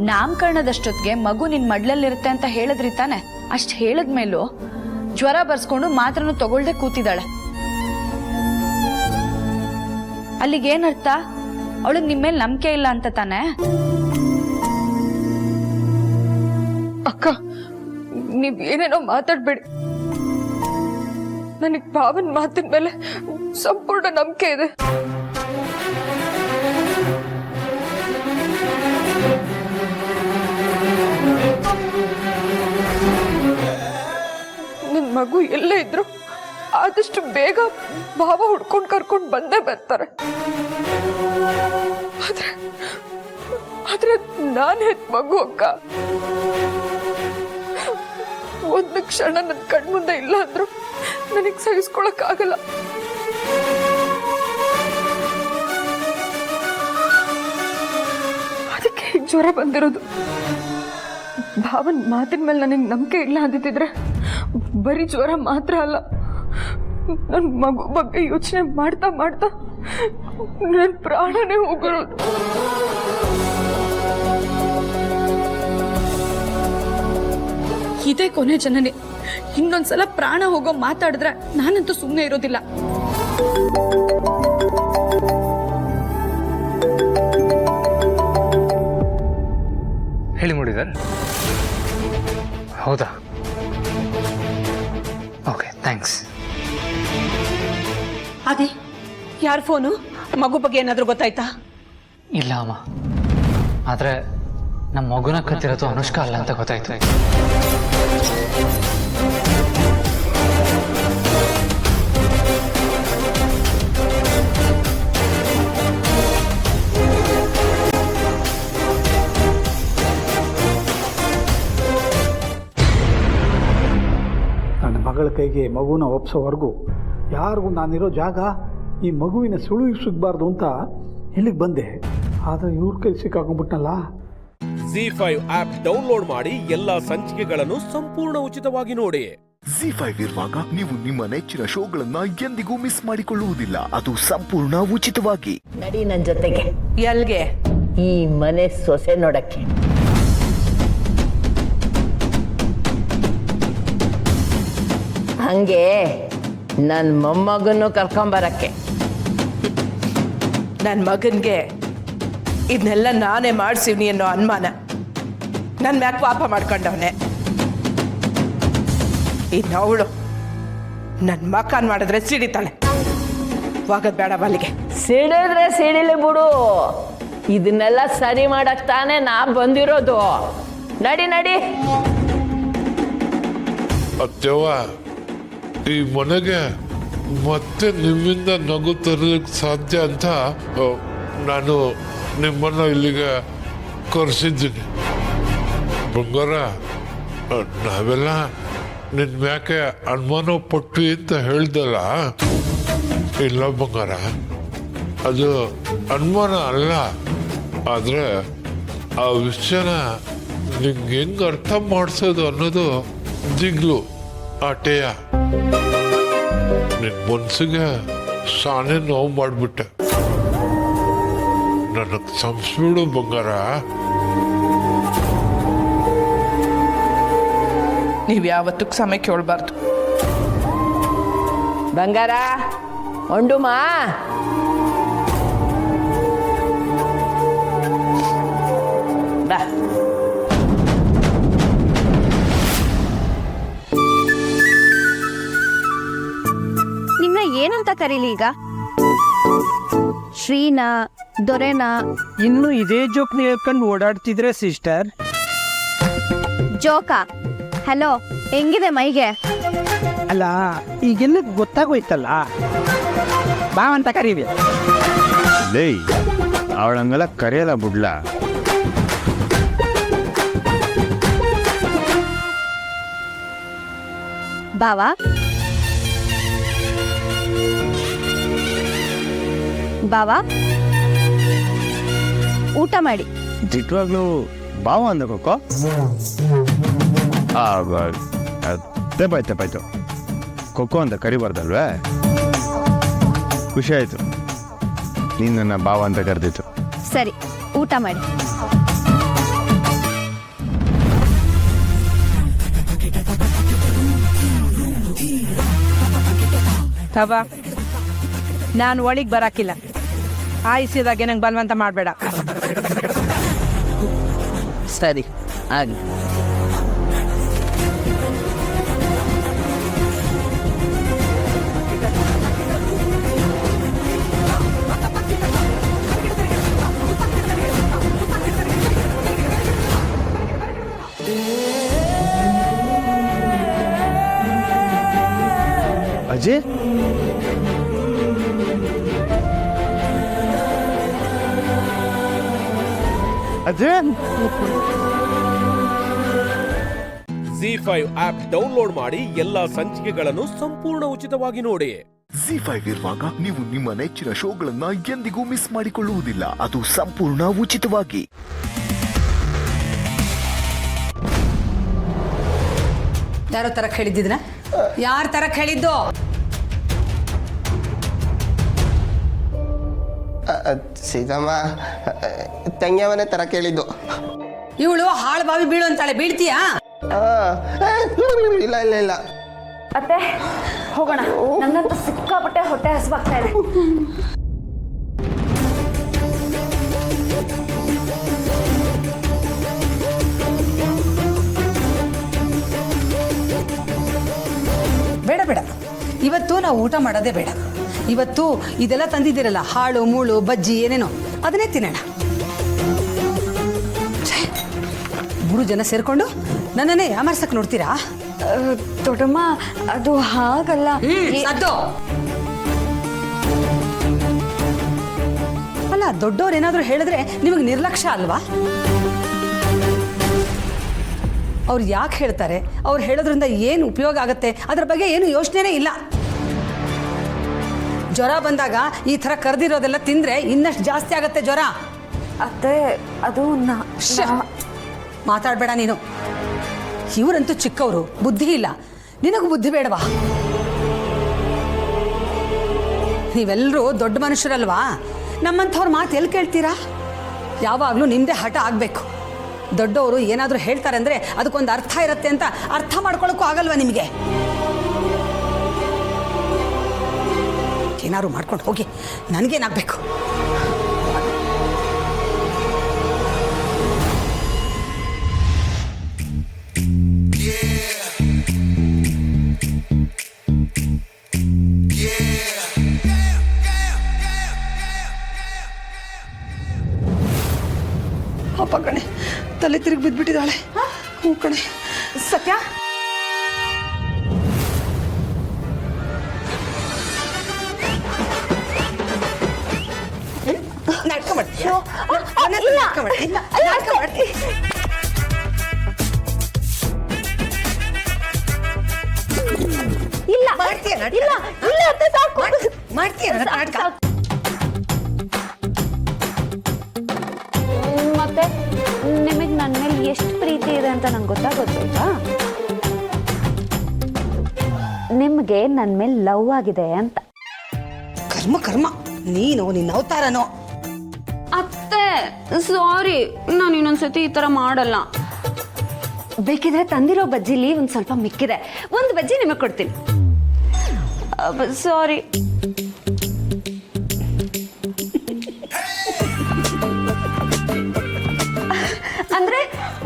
ನಾಮಕರಣದಷ್ಟೊತ್ತಿಗೆ ಮಗು ನಿನ್ ಮಡ್ಲಲ್ಲಿರುತ್ತೆ ಅಂತ ಹೇಳಿದ್ರಿ ತಾನೆ? ಅಷ್ಟ್ ಹೇಳಿದ್ಮೇಲೂ ಜ್ವರ ಬರ್ಸ್ಕೊಂಡು ಮಾತ್ರನು ತಗೊಳ್ದೆ ಕೂತಿದ್ದಾಳೆ. ಅಲ್ಲಿಗೇನರ್ಥ? ಅವಳಿಗೆ ನಿಮ್ಮ ಮೇಲೆ ನಂಬಿಕೆ ಇಲ್ಲ ಅಂತ ತಾನೆ? ಅಕ್ಕ, ನೀವ್ ಏನೇನೋ ಮಾತಾಡ್ಬೇಡಿ. ನನಗ್ ಭಾವನ್ ಮಾತಿನ ಮೇಲೆ ಸಂಪೂರ್ಣ ನಂಬಿಕೆ ಇದೆ. ನನ್ ಮಗು ಎಲ್ಲೇ ಇದ್ರು ಆದಷ್ಟು ಬೇಗ ಭಾವ ಹುಡ್ಕೊಂಡು ಕರ್ಕೊಂಡು ಬಂದೇ ಬರ್ತಾರೆ. ಆದ್ರೆ ನಾನು ಹೆತ್ ಮಗು ಅಕ್ಕ, ಒಂದು ಕ್ಷಣ ನನ್ನ ಕಣ್ಮುಂದೆ ಇಲ್ಲ ಅಂದ್ರು ನನಗ್ ಸಹಿಸ್ಕೊಳಕ್ ಆಗಲ್ಲ. ಅದಕ್ಕೆ ಈಗ ಜ್ವರ ಬಂದಿರೋದು. ಭಾವನ್ ಮಾತಿನ ಮೇಲೆ ನನಗೆ ನಂಬಿಕೆ ಇಲ್ಲ ಅಂದಿದ್ರೆ ಬರೀ ಜ್ವರ ಮಾತ್ರ ಅಲ್ಲ, ನನ್ನ ಮಗು ಬಗ್ಗೆ ಯೋಚನೆ ಮಾಡ್ತಾ ಮಾಡ್ತಾ ನನ್ನ ಪ್ರಾಣನೇ ಹೋಗಿರೋದು. ಇದೇ ಕೊನೆ ಜನನೇ. ಇನ್ನೊಂದ್ಸಲ ಪ್ರಾಣ ಹೋಗೋ ಮಾತಾಡಿದ್ರೆ ನಾನಂತೂ ಸುಮ್ಮನೆ ಇರೋದಿಲ್ಲ. ಹೇಳಿ ಮುಡಿದರ್. ಹೌದಾ? Okay, thanks. ಅದೇ ಯಾರ ಫೋನು? ಮಗು ಬಗ್ಗೆ ಏನಾದರೂ ಗೊತ್ತಾಯ್ತಾ? ಇಲ್ಲ ಅಮ್ಮ, ಆದರೆ ನಮ್ಮ ಮಗುನ ಕತ್ತಿರೋದು ಅನುಷ್ಕಾ ಅಲ್ಲ ಅಂತ ಗೊತ್ತಾಯ್ತು. ನನ್ನ ಮಗಳ ಕೈಗೆ ಮಗುನ ಒಪ್ಸೋವರೆಗೂ ಯಾರಿಗೂ ನಾನಿರೋ ಜಾಗ ಈ ಮಗುವಿನ ಸುಳಿವು ಸಿಗಬಾರ್ದು ಅಂತ ಇಲ್ಲಿಗೆ ಬಂದೆ. ಆದರೆ ಇವ್ರ ಕೈ ಸಿಕ್ಕಾಕೊಂಡ್ಬಿಟ್ನಲ್ಲ. ZEE5 ಆಪ್ ಡೌನ್ಲೋಡ್ ಮಾಡಿ ಎಲ್ಲಾ ಸಂಚಿಕೆಗಳನ್ನು ಸಂಪೂರ್ಣ ಉಚಿತವಾಗಿ ನೋಡಿ. ZEE5 ಇರುವಾಗ ನೀವು ನಿಮ್ಮ ನೆಚ್ಚಿನ ಶೋಗಳನ್ನ ಎಂದಿಗೂ ಮಿಸ್ ಮಾಡಿಕೊಳ್ಳುವುದಿಲ್ಲ. ಅದು ಸಂಪೂರ್ಣ ಉಚಿತವಾಗಿ. ನಡಿ ನನ್ನ ಜೊತೆಗೆ. ಎಲ್ಗೆ? ಈ ಮನೆ ಸೊಸೆ ನೋಡಕ್ಕೆ. ಹಂಗೆ ನನ್ನ ಮೊಮ್ಮಗನ್ನು ಕರ್ಕೊಂಬರಕ್ಕೆ. ನನ್ನ ಮಗನಿಗೆ ಇದನ್ನೆಲ್ಲ ನಾನೇ ಮಾಡಿಸಿವ್ನಿ ಅನ್ನೋ ಅನುಮಾನ ನನ್ನ ಮ್ಯಾಗ ಪಾಪ ಮಾಡ್ಕೊಂಡವನೆ. ಇನ್ನು ಅವಳು ನನ್ನ ಮಕ್ಕನ್ ಮಾಡಿದ್ರೆ ಸಿಡಿತಾಳೆ. ಹೋಗೋದು ಬೇಡ ಬಲ್ಲಿಗೆ. ಸಿಡಿದ್ರೆ ಸಿಡಿಲಿ ಬಿಡು, ಇದನ್ನೆಲ್ಲ ಸರಿ ಮಾಡಕ್ ತಾನೇ ನಾ ಬಂದಿರೋದು. ನಡಿ ನಡಿ. ಅತ್ಯವ, ಈ ಮನೆಗೆ ಮತ್ತೆ ನಿಮ್ಮಿಂದ ನಗು ತರಲಿಕ್ಕೆ ಸಾಧ್ಯ ಅಂತ ನಾನು ನಿಮ್ಮನ್ನು ಇಲ್ಲಿಗೆ ಕರೆಸಿದ್ದೀನಿ. ಬಂಗಾರ, ನಾವೆಲ್ಲ ನಿನ್ನ ಮ್ಯಾಕೆ ಅನುಮಾನ ಪಟ್ವಿ ಅಂತ ಹೇಳ್ದಲ್ಲ. ಇಲ್ಲ ಬಂಗಾರ, ಅದು ಅನುಮಾನ ಅಲ್ಲ. ಆದರೆ ಆ ವಿಷಯನ ನಿಂಗೆ ಹೆಂಗೆ ಅರ್ಥ ಮಾಡಿಸೋದು ಅನ್ನೋದು ದಿಗ್ಲು, ಆಟೆಯ. ನಿನ್ನ ಮನ್ಸಿಗೆ ಸಾನೆ ನೋವು ಮಾಡಿಬಿಟ್ಟೆ. ನನಗೆ ಸಂಸ್ಬಿಡು ಬಂಗಾರ. ನೀವು ಯಾವತ್ತೂ ಸಮಯ ಕೇಳಬಾರ್ದು. ಬಂಗಾರ, ಒಂಡುಮಾ. ಬಾ. ನಿಮ್ನ ಏನಂತ ಕರೀಲಿ ಈಗ? ಶ್ರೀನಾ, ದೊರೆನಾ? ಇನ್ನು ಇದೇ ಜೋಕ್ನ ಹೇಳ್ಕೊಂಡು ಓಡಾಡ್ತಿದ್ರೆ ಸಿಸ್ಟರ್. ಜೋಕಾ? ಹಲೋ, ಹೆಂಗಿದೆ ಮೈಗೆ? ಅಲ್ಲ, ಈಗೆಲ್ಲ ಗೊತ್ತಾಗೋಯ್ತಲ್ಲ. ಬಾವಂತ ಕರೀವಿ. ಲೇ, ಅವಳಂಗೆಲ್ಲ ಕರೆಯಲ್ಲ ಬಿಡ್ಲ. ಬಾವಾ ಬಾವಾ ಊಟ ಮಾಡಿ. ದಿಟ್ಟವಾಗ್ಲೂ ಬಾವ ಅಂದ ಕೊಕ್ಕೋ. ತೆಪ್ಪಾಯ್ತು ಕೊಕ್ಕೋ ಅಂತ ಕರಿಬಾರ್ದಲ್ವೇ? ಖುಷಿ ಆಯ್ತು ನೀನು ನನ್ನ ಬಾವ ಅಂತ ಕರೆದಿತ್ತು. ಸರಿ, ಊಟ ಮಾಡಿ. ತವ, ನಾನು ಒಳಗೆ ಬರಾಕಿಲ್ಲ. ಆಯಿಸಿದಾಗೆ ನಂಗೆ ಬಲವಂತ ಮಾಡಬೇಡ. ಸರಿ ಆಗಿ. Ajay, Ajay, Z5 app download ಮಾಡಿ ಎಲ್ಲಾ ಸಂಚಿಕೆಗಳನ್ನು ಸಂಪೂರ್ಣ ಉಚಿತವಾಗಿ ನೋಡಿ. Z5 ಇರುವಾಗ ನೀವು ನಿಮ್ಮ ನೆಚ್ಚಿನ ಶೋಗಳನ್ನ ಎಂದಿಗೂ ಮಿಸ್ ಮಾಡಿಕೊಳ್ಳುವುದಿಲ್ಲ. ಅದು ಸಂಪೂರ್ಣ ಉಚಿತವಾಗಿ. ಯಾರೋ ತರಕ್ ಹೇಳಿದ್ದಿದ್ರ? ಯಾರು ತರಕ್ ಹೇಳಿದ್ದು? ಸೀತಮ್ಮ ತಂಗ್ಯವನೇ ತರ ಕೇಳಿದ್ದು. ಇವಳು ಹಾಳು ಬಾವಿ ಬೀಳು ಅಂತಾಳೆ, ಬೀಳ್ತೀಯಾ? ಇಲ್ಲ ಇಲ್ಲ ಇಲ್ಲ ಅತ್ತೆ, ಹೋಗೋಣ. ನಂಗಂತೂ ಸಿಕ್ಕಾಪಟ್ಟೆ ಹೊಟ್ಟೆ ಹಸಿವಾಗ್ತಾ ಇದೆ. ಬೇಡ ಬೇಡ, ಇವತ್ತು ನಾವು ಊಟ ಮಾಡೋದೇ ಬೇಡ. ಇವತ್ತು ಇದೆಲ್ಲ ತಂದಿದ್ದೀರಲ್ಲ, ಹಾಳು ಮೂಳು ಬಜ್ಜಿ ಏನೇನೋ, ಅದನ್ನೇ ತಿನ್ನೋಣ. 3 ಜನ ಸೇರ್ಕೊಂಡು ನನ್ನನ್ನೇ ಯಾಮರ್ಸಕ್ ನೋಡ್ತೀರಾ? ದೊಡ್ಡಮ್ಮ, ಅದು ಹಾಗಲ್ಲ. ಅದು ಅಲ್ಲ, ದೊಡ್ಡವ್ರು ಏನಾದರೂ ಹೇಳಿದ್ರೆ ನಿಮಗೆ ನಿರ್ಲಕ್ಷ್ಯ ಅಲ್ವಾ? ಅವ್ರು ಯಾಕೆ ಹೇಳ್ತಾರೆ, ಅವ್ರು ಹೇಳೋದ್ರಿಂದ ಏನು ಉಪಯೋಗ ಆಗುತ್ತೆ, ಅದ್ರ ಬಗ್ಗೆ ಏನು ಯೋಚನೆನೇ ಇಲ್ಲ. ಜ್ವರ ಬಂದಾಗ ಈ ಥರ ಕರೆದಿರೋದೆಲ್ಲ ತಿಂದರೆ ಇನ್ನಷ್ಟು ಜಾಸ್ತಿ ಆಗುತ್ತೆ ಜ್ವರ. ಅತ್ತೆ, ಅದು ಮಾತಾಡಬೇಡ ನೀನು. ಇವರಂತೂ ಚಿಕ್ಕವರು, ಬುದ್ಧಿ ಇಲ್ಲ. ನಿನಗೂ ಬುದ್ಧಿ ಬೇಡವಾ? ನೀವೆಲ್ಲರೂ ದೊಡ್ಡ ಮನುಷ್ಯರಲ್ವಾ? ನಮ್ಮಂಥವ್ರ ಮಾತು ಎಲ್ಲಿ ಕೇಳ್ತೀರಾ? ಯಾವಾಗಲೂ ನಿಮ್ಮದೇ ಹಠ ಆಗಬೇಕು. ದೊಡ್ಡವರು ಏನಾದರೂ ಹೇಳ್ತಾರೆ ಅಂದರೆ ಅದಕ್ಕೊಂದು ಅರ್ಥ ಇರುತ್ತೆ ಅಂತ ಅರ್ಥ ಮಾಡ್ಕೊಳ್ಳೋಕ್ಕೂ ಆಗಲ್ವಾ ನಿಮಗೆ? ಏನಾದ್ರು ಮಾಡ್ಕೊಂಡು ಹೋಗಿ, ನನಗೇನಾಗಬೇಕು? ಅಪ್ಪ ಕಣೆ, ತಲೆ ತಿರುಗಿ ಬಿದ್ದುಬಿಟ್ಟಿದ್ದಾಳೆ. ಹ್ಞೂ ಕಣೆ. ಸತ್ಯ, ನಾಟಕ ಮಾಡ್ತೀಯ? ಇಲ್ಲ ಮಾಡ್ತೀಯ ಇಲ್ಲ ಇಲ್ಲ ಅತ್ತೆ, ಸಾಕು. ಮಾಡ್ತೀಯ ನಾಟಕ? ಮತ್ತೆ ನಿಮಗೆ ನನ್ನ ಮೇಲೆ ಎಷ್ಟು ಪ್ರೀತಿ ಇದೆ ಅಂತ ನಂಗೆ ಗೊತ್ತಾಗೋಯ್ತಾ? ನಿಮಗೆ ನನ್ನ ಮೇಲೆ ಲವ್ ಆಗಿದೆ ಅಂತ. ಕರ್ಮ ಕರ್ಮ, ನೀನು ನಿನ್ನ ಅವತಾರನೋ. ಅತ್ತೆ ಸಾರಿ, ನಾನು ಇನ್ನೊಂದ್ಸತಿ ಈ ತರ ಮಾಡಲ್ಲ. ಬೇಕಿದ್ರೆ ತಂದಿರೋ ಬಜ್ಜಿಲಿ ಒಂದು ಸ್ವಲ್ಪ ಮಿಕ್ಕಿದೆ, ಒಂದು ಬಜ್ಜಿ ನಿಮಗೆ ಕೊಡ್ತೀನಿ. ಸಾರಿ. ಅಂದ್ರೆ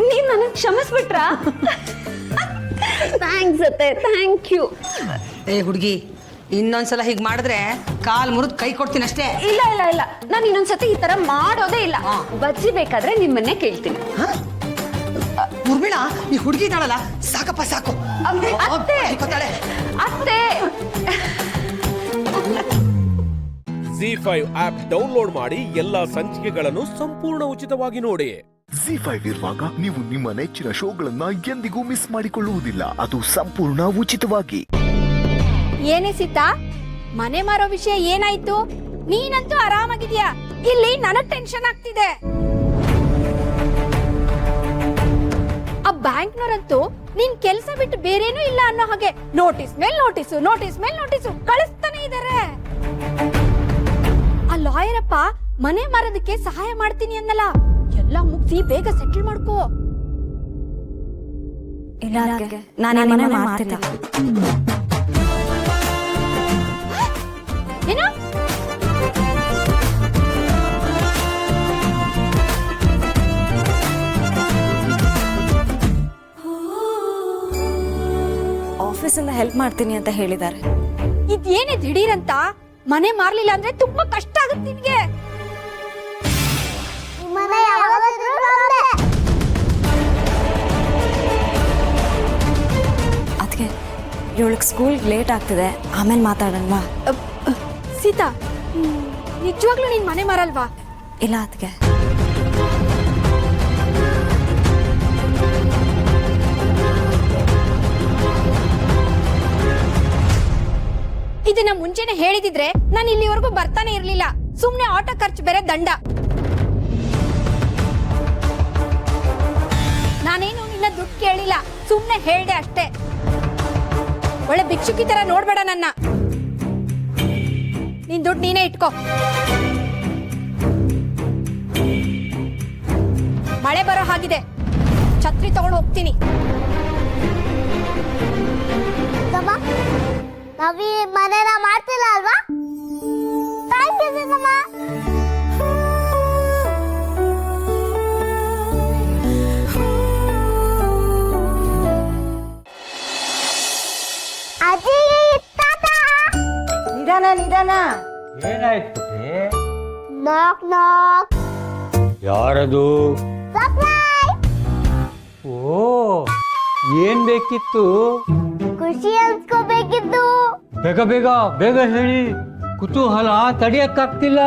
ನೀವು ನನಗೆ ಕ್ಷಮಿಸ್ಬಿಟ್ರಾ? ಥ್ಯಾಂಕ್ಸ್ ಅತ್ತೆ, ಥ್ಯಾಂಕ್ ಯು. ಏ ಹುಡುಗಿ, ಇನ್ನೊಂದ್ಸಲ ಹೀಗೆ ಮಾಡಿದ್ರೆ ಕಾಲ್ ಮುರಿದು ಕೈ ಕೊಡ್ತೀನಿ ಅಷ್ಟೇ. ಇಲ್ಲ ಇಲ್ಲ ಇಲ್ಲ, ನಾನು ಇನ್ನೊಂದ್ಸತಿ ಈ ತರ ಮಾಡೋದೇ ಇಲ್ಲ. ಬಜ್ಜಿ ಬೇಕಾದ್ರೆ ನಿಮ್ಮನ್ನೇ ಕೇಳ್ತೀನಿ. ಉರ್ಮಿಳಾ, ಈ ಹುಡುಗಿ ಇದ್ದಾಳಲ್ಲ, ಸಾಕಪ್ಪ ಸಾಕು. ಅತ್ತೆ ಅತ್ತೆ, Z5 ಆಪ್ ಡೌನ್ಲೋಡ್ ಮಾಡಿ ಎಲ್ಲಾ ಸಂಚಿಕೆಗಳನ್ನು ಸಂಪೂರ್ಣ ಉಚಿತವಾಗಿ ನೋಡಿ. Z5 ಇರುವಾಗ ನೀವು ನಿಮ್ಮ ನೆಚ್ಚಿನ ಶೋಗಳನ್ನ ಎಂದಿಗೂ ಮಿಸ್ ಮಾಡಿಕೊಳ್ಳುವುದಿಲ್ಲ. ಅದು ಸಂಪೂರ್ಣ ಉಚಿತವಾಗಿ. ಏನೇ ಸೀತಾ, ಮನೆ ಮಾರೋ ವಿಷಯ ಏನಾಯ್ತು? ನೀನಂತೂ ಆರಾಮಾಗಿದ್ಯಾ, ಇಲ್ಲಿ ನನಗ್ ಟೆನ್ಷನ್ ಆಗ್ತಿದೆ. ಆ ಬ್ಯಾಂಕ್ನವರಂತೂ ನಿನ್ ಕೆಲಸ ಬಿಟ್ಟು ಬೇರೇನೂ ಇಲ್ಲ ಅನ್ನೋ ಹಾಗೆ ನೋಟಿಸ್ ಮೇಲ್ ನೋಟಿಸು, ನೋಟಿಸ್ ಮೇಲ್ ನೋಟಿಸು ಕಳಿಸ್ತಾನೆ ಇದಾರೆ. ಆ ಲಾಯರಪ್ಪ ಮನೆ ಮಾರೋದಕ್ಕೆ ಸಹಾಯ ಮಾಡ್ತೀನಿ ಅನ್ನಲ್ಲ, ಎಲ್ಲ ಮುಗಿಸಿ ಬೇಗ ಸೆಟಲ್ ಮಾಡ್ಕೋ. ನಾನು ಮನೆ ಮಾಡ್ತಿಲ್ಲ. ಏನು? ಆಫೀಸಿಂದ ಹೆಲ್ಪ್ ಮಾಡ್ತೀನಿ ಅಂತ ಹೇಳಿದ್ದಾರೆ. ಇದೇನೇ ದಿಢೀರಂತ? ಮನೆ ಮಾರ್ಲಿಲ್ಲ ಅಂದ್ರೆ ತುಂಬಾ ಕಷ್ಟ ಆಗುತ್ತೆ ನಿನ್ಗೆ. ಅದಕ್ಕೆ ಇವಳಿಗೆ ಸ್ಕೂಲ್ ಲೇಟ್ ಆಗ್ತಿದೆ, ಆಮೇಲೆ ಮಾತಾಡಲ್ವಾ? ಸೀತಾ, ನಿಜವಾಗ್ಲೂ ನೀನ್ ಮನೆ ಮಾರಲ್ವಾ? ಇಲ್ಲ ಅದಕ್ಕೆ. ಇದನ್ನ ಮುಂಚೆನೆ ಹೇಳಿದಿದ್ರೆ ನಾನು ಇಲ್ಲಿವರೆಗೂ ಬರ್ತಾನೆ ಇರ್ಲಿಲ್ಲ. ಸುಮ್ನೆ ಆಟೋ ಖರ್ಚು ಬೇರೆ ದಂಡ. ನಾನೇನು ನಿನ್ನ ದುಡ್ಡು ಕೇಳಿಲ್ಲ, ಸುಮ್ನೆ ಹೇಳ್ದೆ ಅಷ್ಟೇ. ಒಳ್ಳೆ ಭಿಕ್ಷುಕಿ ತರ ನೋಡ್ಬೇಡ ನನ್ನ. ನಿನ್ ದುಡ್ಡು ನೀನೇ ಇಟ್ಕೋ. ಮಳೆ ಬರೋ ಹಾಗಿದೆ, ಛತ್ರಿ ತಗೊಂಡು ಹೋಗ್ತೀನಿ. ನಾವೀ ಮನೇನ ಮಾಡ್ತಿಲ್ಲ ಅಲ್ವಾ? ನಿಧಾನ ನಿಧಾನ. ಏನಾಯ್ತು? ನಾಕ್ ನಾಕ್. ಯಾರದು? ಓ, ಏನ್ ಬೇಕಿತ್ತು? ಖುಷಿ ಅನ್ಸ್ಕೋಬೇಕಿತ್ತು. ಬೇಗ ಬೇಗ ಬೇಗ ಹೇಳಿ, ಕುತೂಹಲ ತಡೆಯಕ್ಕಾಗ್ತಿಲ್ಲ.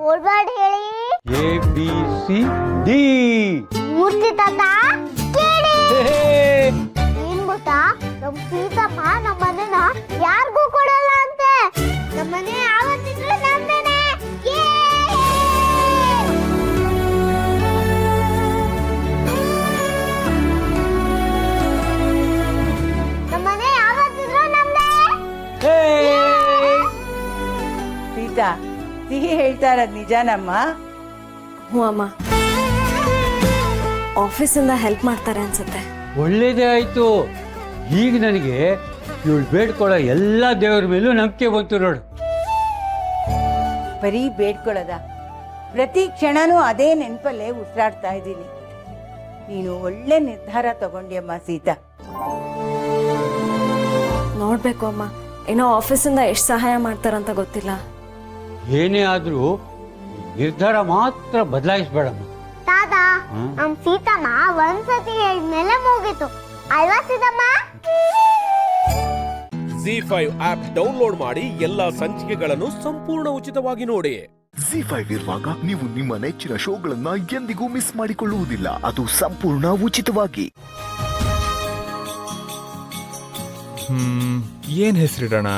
ಕೋಡ್ಬಾರ್ಡ್ ಹೇಳಿ. ABCD. ಮೂರ್ತಿ ತಾತ ಕೇಳಿ. ಏನ್ ಗೊತ್ತಾ, ನಮ್ ಸೀತಮ್ಮ ನಮ್ಮ ಮನೆನ ಯಾರಿಗೂ ಕೊಡಲ್ಲ ಅಂತೆ. ನಮ್ಮ ಮನೆ ಯಾವತ್ತಿದ್ರು ನಮ್ದೇನೆ. ನಮ್ಮ ಮನೆ ಯಾವತ್ತಿದ್ರು ನಮ್ದೇ. ಸೀತಾ, ಸಿಹಿ ಹೇಳ್ತಾ ಇರೋದು ನಿಜಾನಮ್ಮ? ಹ್ಞೂ ಅಮ್ಮ, ಆಫೀಸಿಂದ ಹೆಲ್ಪ್ ಮಾಡ್ತಾರೆ ಅನ್ಸುತ್ತೆ. ಒಳ್ಳೇದೇ ಆಯ್ತು. ಈಗ ನನಗೆ ಇವಳು ಬೇಡ್ಕೊಳ್ಳೋ ಎಲ್ಲ ದೇವರ ಮೇಲೂ ನಂಬಿಕೆ ಬಂತು ನೋಡು. ಬರೀ ಬೇಡ್ಕೊಳ್ಳೋದ? ಪ್ರತಿ ಕ್ಷಣನೂ ಅದೇ ನೆನಪಲ್ಲೇ ಉಸಿರಾಡ್ತಾ ಇದ್ದೀನಿ. ನೀನು ಒಳ್ಳೆ ನಿರ್ಧಾರ ತಗೊಂಡ್ಯಮ್ಮ ಸೀತಾ. ನೋಡ್ಬೇಕು ಅಮ್ಮ, ಏನೋ ಆಫೀಸಿಂದ ಎಷ್ಟು ಸಹಾಯ ಮಾಡ್ತಾರಂತ ಗೊತ್ತಿಲ್ಲ. ಏನೇ ಆದ್ರೂ ನಿರ್ಧಾರ ಮಾತ್ರ ಬದಲಾಯಿಸ್ಬೇಡಮ್ಮ. ತಾತ, ನಮ್ ಸೀತಮ್ಮ ಒಂದ್ಸತಿ ಹೇಳಿದ್ಮೇಲೆ ಮುಗಿತು ಅಲ್ವಾ ಸೀತಮ್ಮ? Z5 ಆಪ್ ಡೌನ್ಲೋಡ್ ಮಾಡಿ ಎಲ್ಲಾ ಸಂಚಿಕೆಗಳನ್ನು ಸಂಪೂರ್ಣ ಉಚಿತವಾಗಿ ನೋಡಿ. Z5 ಇರುವಾಗ ನೀವು ನಿಮ್ಮ ನೆಚ್ಚಿನ ಶೋಗಳನ್ನ ಎಂದಿಗೂ ಮಿಸ್ ಮಾಡಿಕೊಳ್ಳುವುದಿಲ್ಲ. ಅದು ಸಂಪೂರ್ಣ ಉಚಿತವಾಗಿ. ಏನ್ ಹೆಸರಿಡೋಣ?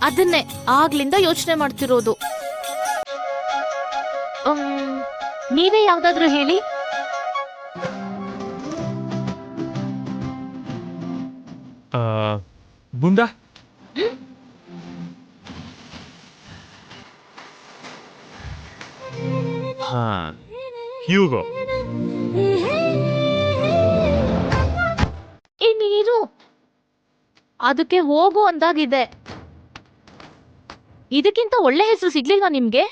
ಅದನ್ನೇ ಆಗ್ಲಿಂದ ಯೋಚನೆ ಮಾಡ್ತಿರೋದು. ನೀವೇ ಯಾವ್ದಾದ್ರು ಹೇಳಿ. ಬುಂದಾ. ಹಾ, ಹ್ಯೂಗೋ. ಈ ನೀರು ಅದಕ್ಕೆ ಹೋಗು ಅಂದಾಗಿದೆ. ಇದಕ್ಕಿಂತ ಒಳ್ಳೆ ಹೆಸರು ಸಿಗ್ಲಿಲ್ವಾ ನಿಮ್ಗೆ?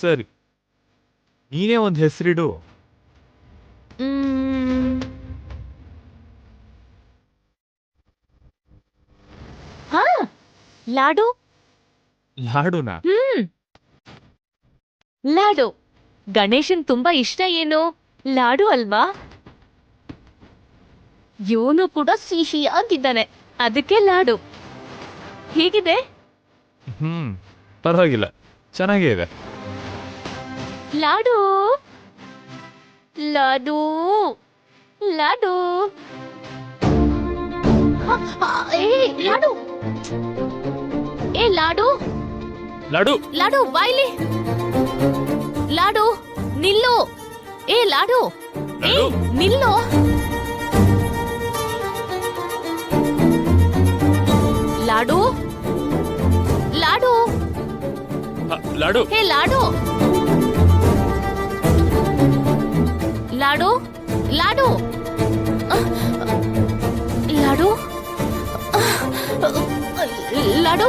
ಸರಿ, ನೀನೇ ಒಂದು ಹೆಸರಿಡು. ಹಾ, ಲಾಡು. ಲಾಡುನಾ? ಲಾಡು. ಗಣೇಶನ್ ತುಂಬಾ ಇಷ್ಟ ಏನು? ಲಾಡು ಅಲ್ವಾ? ಇವನು ಕೂಡ ಸಿಹಿಯಾಗಿದ್ದಾನೆ, ಅದಕ್ಕೆ ಲಾಡು. ಹೇಗಿದೆ? ಪರವಾಗಿಲ್ಲ, ಚೆನ್ನಾಗೇ ಇದೆ. ಲಾಡು ಲಾಡು ಲಾಡು ಏ ಲಾಡು ಏ ಲಾಡು ಲಾಡು ಲಾಡು ಬಾಯ್ಲಿ ಲಾಡು ನಿಲ್ಲು ಏ ಲಾಡು ಏ ನಿಲ್ಲು ಲಾಡು ಲಾಡು ಲಾಡು ಹೇ ಲಾಡು ಲಾಡು ಲಾಡು ಲಾಡು ಲಾಡು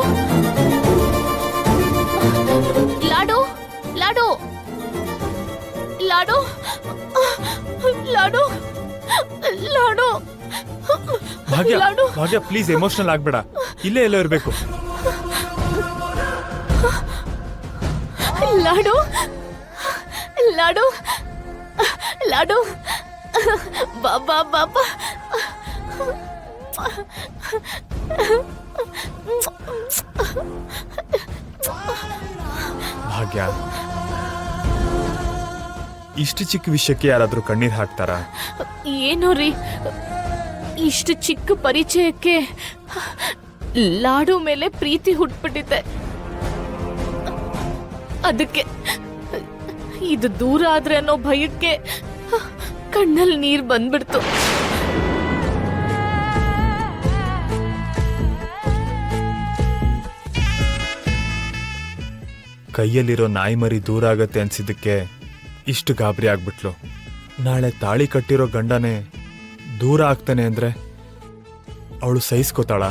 ಲಾಡು ಲಾಡು ಲಾಡು ಲಾಡು ಲಾಡು ಭಾಗ್ಯ ಲಾಡು ಭಾಗ್ಯ ಪ್ಲೀಸ್ ಎಮೋಷನಲ್ ಆಗ್ಬೇಡ, ಇಲ್ಲೇ ಎಲ್ಲೋ ಇರ್ಬೇಕು. ಲಾಡು ಲಾಡು ಲಾಡು ಬಾಬಾ ಬಾಬಾ ಭಾಗ್ಯ, ಇಷ್ಟು ಚಿಕ್ಕ ವಿಷಯಕ್ಕೆ ಯಾರಾದ್ರೂ ಕಣ್ಣೀರ್ ಹಾಕ್ತಾರ? ಏನೋ ರೀ, ಇಷ್ಟು ಚಿಕ್ಕ ಪರಿಚಯಕ್ಕೆ ಲಾಡು ಮೇಲೆ ಪ್ರೀತಿ ಹುಟ್ಬಿಟ್ಟಿದೆ. ಅದಕ್ಕೆ ಇದು ದೂರ ಆದ್ರೆ ಅನ್ನೋ ಭಯಕ್ಕೆ ಕಣ್ಣಲ್ಲಿ ನೀರ್ ಬಂದ್ಬಿಡ್ತು. ಕೈಯಲ್ಲಿರೋ ನಾಯಿ ಮರಿ ದೂರ ಆಗತ್ತೆ ಅನ್ಸಿದ್ದಕ್ಕೆ ಇಷ್ಟು ಗಾಬರಿ ಆಗ್ಬಿಟ್ಲು. ನಾಳೆ ತಾಳಿ ಕಟ್ಟಿರೋ ಗಂಡನೇ ದೂರ ಆಗ್ತಾನೆ ಅಂದ್ರೆ ಅವಳು ಸಹಿಸ್ಕೋತಾಳ?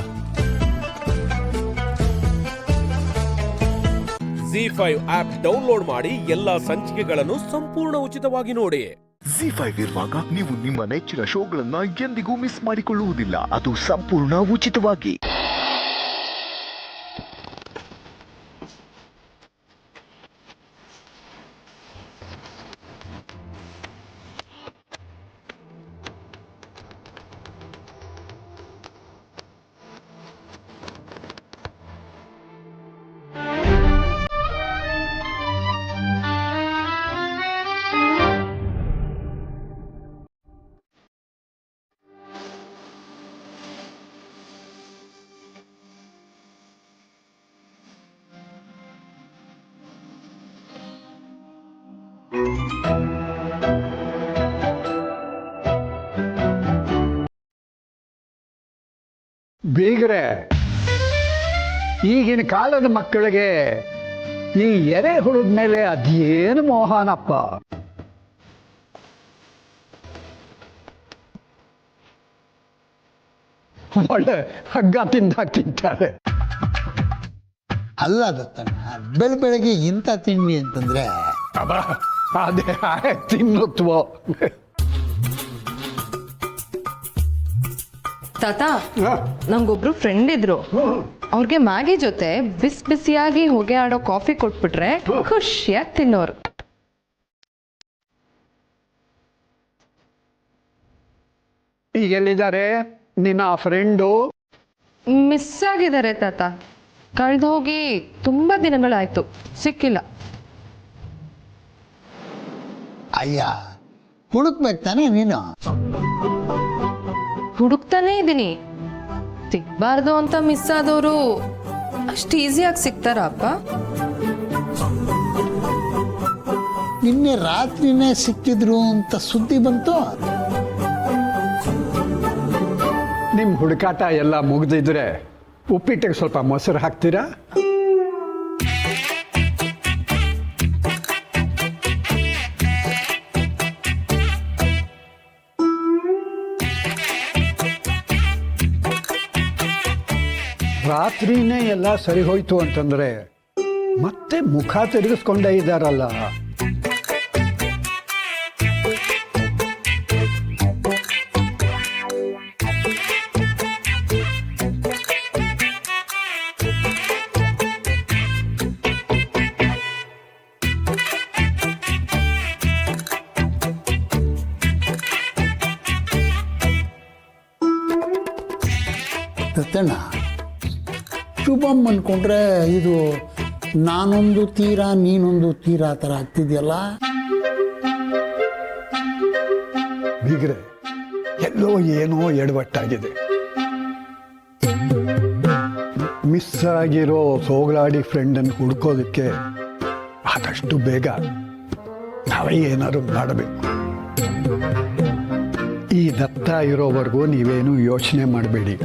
ZEE5 ಆಪ್ ಡೌನ್ಲೋಡ್ ಮಾಡಿ ಎಲ್ಲಾ ಸಂಚಿಕೆಗಳನ್ನು ಸಂಪೂರ್ಣ ಉಚಿತವಾಗಿ ನೋಡಿ. ZEE5 ಇರುವಾಗ ನೀವು ನಿಮ್ಮ ನೆಚ್ಚಿನ ಶೋಗಳನ್ನ ಎಂದಿಗೂ ಮಿಸ್ ಮಾಡಿಕೊಳ್ಳುವುದಿಲ್ಲ, ಅದು ಸಂಪೂರ್ಣ ಉಚಿತವಾಗಿ. ಬೀಗ್ರೆ, ಈಗಿನ ಕಾಲದ ಮಕ್ಕಳಿಗೆ ಈ ಎರೆಹುಳದ ಮೇಲೆ ಅದೇನು ಮೋಹನಪ್ಪ. ಒಳ್ಳೆ ಹಗ್ಗ ತಿಂತಾರೆ. ಅಲ್ಲ ದತ್ತಣ್ಣ, ಬೆಳಗ್ಗೆ ಇಂಥ ತಿಂಡಿ ಅಂತಂದ್ರೆ ಅದೇ ತಿನ್ನುತ್ತವೋ. ತಾತ, ನಂಗೊಬ್ರು ಫ್ರೆಂಡ್ ಇದ್ರು. ಅವ್ರಿಗೆ ಮ್ಯಾಗಿ ಜೊತೆ ಬಿಸಿ ಬಿಸಿಯಾಗಿ ಹೊಗೆ ಆಡೋ ಕಾಫಿ ಕೊಟ್ಬಿಟ್ರೆ ಖುಷಿಯಾಗಿ ತಿನ್ನೋರು. ಈಗ ಎಲ್ಲಿದ್ದಾರೆ ನಿನ್ನ ಫ್ರೆಂಡು? ಮಿಸ್ ಆಗಿದ್ದಾರೆ ತಾತ. ಕಳೆದು ಹೋಗಿ ತುಂಬಾ ದಿನಗಳಾಯ್ತು, ಸಿಕ್ಕಿಲ್ಲ. ಅಯ್ಯ, ಹುಡುಕ್ಬೇಕು ತಾನೆ ನೀನು? ಹುಡುಕ್ತಾನೇ ಇದ್ದೀನಿ. ಸಿಗ್ಬಾರ್ದು ಅಂತ ಮಿಸ್ ಆದವರು ಅಷ್ಟು ಈಸಿಯಾಗಿ ಸಿಗ್ತಾರ ಅಪ್ಪ? ನಿನ್ನೆ ರಾತ್ರಿನೇ ಸಿಕ್ಕಿದ್ರು ಅಂತ ಸುದ್ದಿ ಬಂತು. ನಿಮ್ಮ ಹುಡುಕಾಟ ಎಲ್ಲ ಮುಗಿದಿದ್ರೆ ಉಪ್ಪಿಟ್ಟಿಗೆ ಸ್ವಲ್ಪ ಮೊಸರು ಹಾಕ್ತೀರಾ? ರಾತ್ರಿನೇ ಎಲ್ಲ ಸರಿ ಹೋಯ್ತು ಅಂತಂದ್ರೆ ಮತ್ತೆ ಮುಖ ತಿರುಗಿಸ್ಕೊಂಡೇ ಇದ್ದಾರಲ್ಲ. ದತ್ತಣ್ಣ, ಶುಭಮ್ ಅನ್ಕೊಂಡ್ರೆ ಇದು ನಾನೊಂದು ತೀರ ನೀನೊಂದು ತೀರ ಆ ಥರ ಆಗ್ತಿದೆಯಲ್ಲ. ಬೀಗ್ರೆ ಎಲ್ಲೋ ಏನೋ ಎಡವಟ್ಟಾಗಿದೆ. ಮಿಸ್ ಆಗಿರೋ ಸೋಗಲಾಡಿ ಫ್ರೆಂಡನ್ನು ಹುಡ್ಕೋದಕ್ಕೆ ಆದಷ್ಟು ಬೇಗ ನಾವೇ ಏನಾದ್ರು ಮಾಡಬೇಕು. ಈ ದತ್ತ ಇರೋವರೆಗೂ ನೀವೇನು ಯೋಚನೆ ಮಾಡಬೇಡಿ.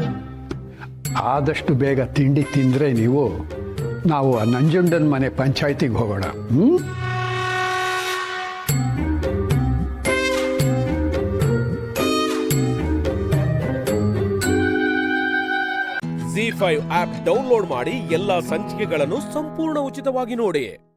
ಆದಷ್ಟು ಬೇಗ ತಿಂಡಿ ತಿಂದರೆ ನಾವು ಆ ನಂಜುಂಡನ ಮನೆ ಪಂಚಾಯತಿಗೆ ಹೋಗೋಣ. ZEE5 ಆಪ್ ಡೌನ್ಲೋಡ್ ಮಾಡಿ ಎಲ್ಲಾ ಸಂಚಿಕೆಗಳನ್ನು ಸಂಪೂರ್ಣ ಉಚಿತವಾಗಿ ನೋಡಿ.